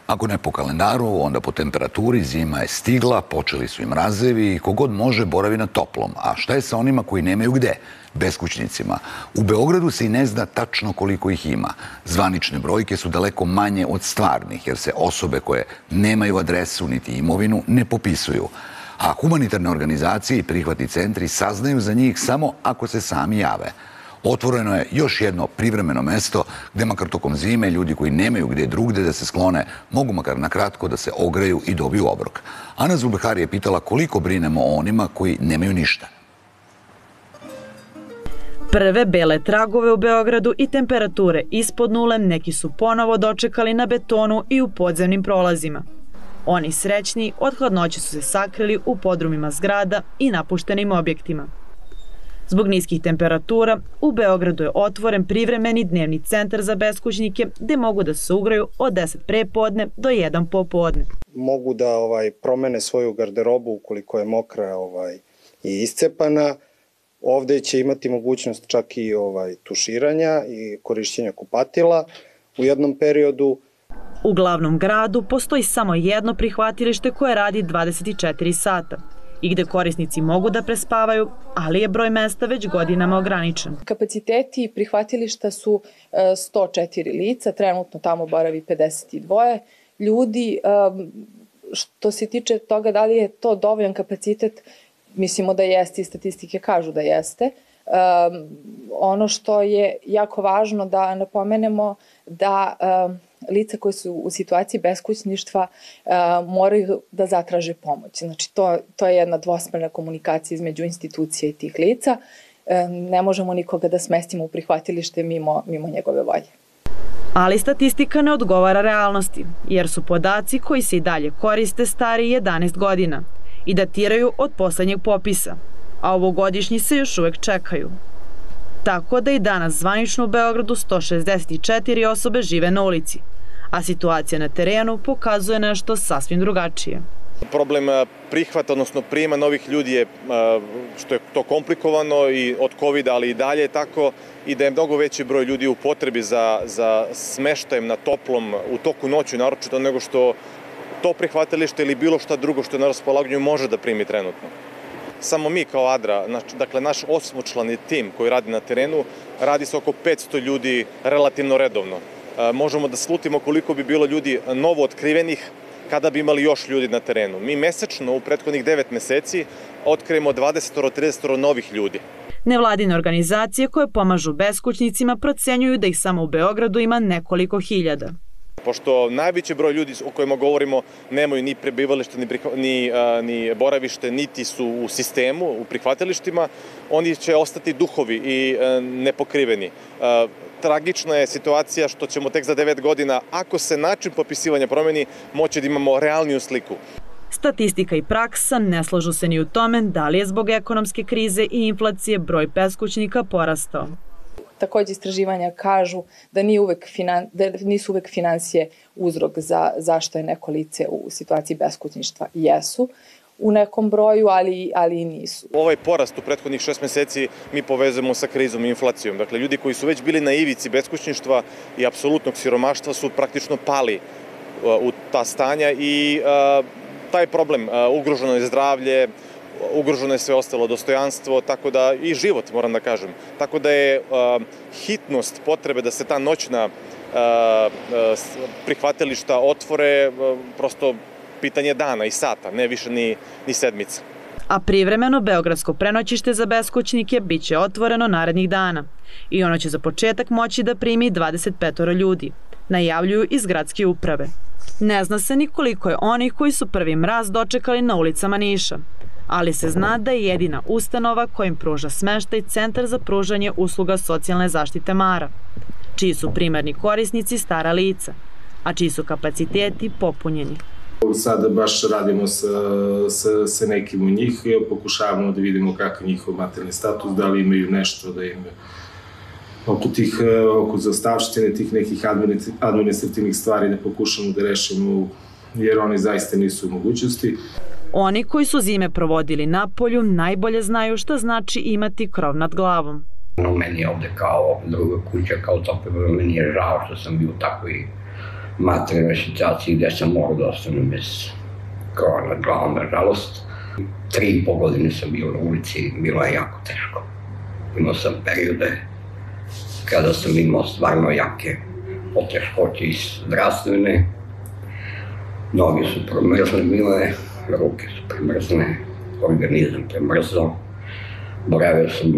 Ako ne po kalendaru, onda po temperaturi, zima je stigla, počeli su i mrazevi i kogod može boravi na toplom. A šta je sa onima koji nemaju gde? Beskućnicima. U Beogradu se i ne zna tačno koliko ih ima. Zvanične brojke su daleko manje od stvarnih, jer se osobe koje nemaju adresu niti imovinu ne popisuju. A humanitarne organizacije i prihvatni centri saznaju za njih samo ako se sami jave. Otvoreno je još jedno privremeno mesto gde makar tokom zime ljudi koji nemaju gde drugde da se sklone mogu makar na kratko da se ogreju i dobiju obrok. Ana Zulbehari je pitala koliko brinemo o onima koji nemaju ništa. Prve bele tragove u Beogradu i temperature ispod nule neki su ponovo dočekali na betonu i u podzemnim prolazima. Oni srećni od hladnoće su se sakrili u podrumima zgrada i napuštenim objektima. Zbog niskih temperatura, u Beogradu je otvoren privremeni dnevni centar za beskućnike gde mogu da se ugreju od 10 pre podne do 1 popodne. Mogu da promene svoju garderobu ukoliko je mokra i iscepana. Ovde će imati mogućnost čak i tuširanja i korišćenja kupatila u jednom periodu. U glavnom gradu postoji samo jedno prihvatilište koje radi 24 sata i gde korisnici mogu da prespavaju, ali je broj mesta već godinama ograničen. Kapaciteti prihvatilišta su 104 lica, trenutno tamo boravi 52 ljudi. Što se tiče toga da li je to dovoljan kapacitet, mislimo da jeste i statistike kažu da jeste. Ono što je jako važno da napomenemo da lica koje su u situaciji beskućništva moraju da zatraže pomoć. Znači, to je jedna dvosmerna komunikacija između institucija i tih lica. Ne možemo nikoga da smestimo u prihvatilište mimo njegove volje. Ali statistika ne odgovara realnosti, jer su podaci koji se i dalje koriste stari 11 godina i datiraju od poslednjeg popisa, a ovogodišnji se još uvek čekaju. Tako da i danas zvanično u Beogradu 164 osobe žive na ulici, a situacija na terenu pokazuje nešto sasvim drugačije. Problem prihvata, odnosno prijema novih ljudi je što je to komplikovano i od COVID-a, ali i dalje je tako i da je mnogo veći broj ljudi u potrebi za smeštajem na toplom u toku noći, naročito nego što to prihvatilište ili bilo šta drugo što je na raspolaganju može da primi trenutno. Samo mi kao Adra, dakle naš 8-člani tim koji radi na terenu, radi se oko 500 ljudi relativno redovno. Možemo da slutimo koliko bi bilo ljudi novo otkrivenih kada bi imali još ljudi na terenu. Mi mesečno u prethodnih 9 meseci otkrijemo 20-30 novih ljudi. Nevladine organizacije koje pomažu beskućnicima procenjuju da ih samo u Beogradu ima nekoliko hiljada. Pošto najveći broj ljudi o kojima govorimo nemaju ni prebivalište, ni boravište, niti su u sistemu, u prihvatilištima, oni će ostati duhovi i nepokriveni. Tragična je situacija što ćemo tek za 9 godina, ako se način popisivanja promeni, moći da imamo realniju sliku. Statistika i praksa ne slažu se ni u tome da li je zbog ekonomske krize i inflacije broj beskućnika porastao. Takođe istraživanja kažu da nisu uvek finansije uzrok zašto je neko lice u situaciji beskućništva. Jesu u nekom broju, ali i nisu. Ovaj porast u prethodnih 6 meseci mi povezujemo sa krizom i inflacijom. Dakle, ljudi koji su već bili na ivici beskućništva i apsolutnog siromaštva su praktično pali u ta stanja i taj problem, ugroženo je zdravlje, ugroženo je sve ostalo dostojanstvo, tako da i život, moram da kažem. Tako da je hitnost potrebe da se ta noćna prihvatilišta otvore prosto pitanje dana i sata, ne više ni sedmica. A privremeno beogradsko prenoćište za beskućnike biće otvoreno narednih dana i ono će za početak moći da primi 25 ljudi, najavljuju iz gradske uprave. Ne zna se ni koliko je onih koji su prvi mraz dočekali na ulicama Niša, ali se zna da je jedina ustanova kojim pruža smeštaj Centar za pružanje usluga socijalne zaštite Mara, čiji su primarni korisnici stara lica, a čiji su kapaciteti popunjeni. Sada baš radimo sa nekim od njih i pokušavamo da vidimo kakav je njihov materijalni status, da li imaju nešto da im oko zaostavštine, tih nekih administrativnih stvari da pokušamo da rešimo, jer oni zaista nisu u mogućnosti. Oni koji su zime provodili na polju najbolje znaju šta znači imati krov nad glavom. Meni je ovde kao druga kuća, kao toplo, meni je žao što sam bio u takvoj materijalnoj situaciji gde sam morao da ostanem bez krova nad glavom, nažalost. 3,5 godine sam bio na ulici, bilo je jako teško. Imao sam periode kada sam imao stvarno jake poteškoće i zdravstvene. Noge su promrzle bile, ruke su premrzne, organizam premrzao. Boravio sam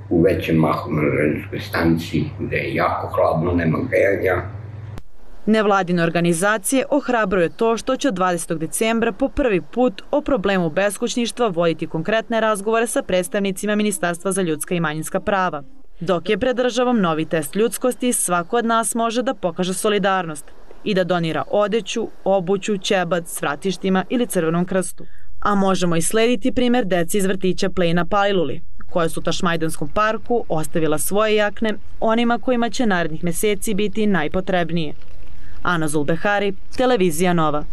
u većem mahu na željezničkoj stanici gde je jako hladno, nema grejanja. Nevladine organizacije ohrabruje to što će od 20. decembra po prvi put o problemu beskućništva voditi konkretne razgovore sa predstavnicima Ministarstva za ljudska i manjinska prava. Dok je pred državom novi test ljudskosti, svako od nas može da pokaže solidarnost i da donira odeću, obuću, ćebat, svratištima ili Crvenom krstu. A možemo i slediti primer dece iz vrtića Play na Paliluli, koja su u Tašmajdanskom parku ostavila svoje jakne onima kojima će narednih meseci biti najpotrebnije. Ana Zulbehari, Televizija Nova.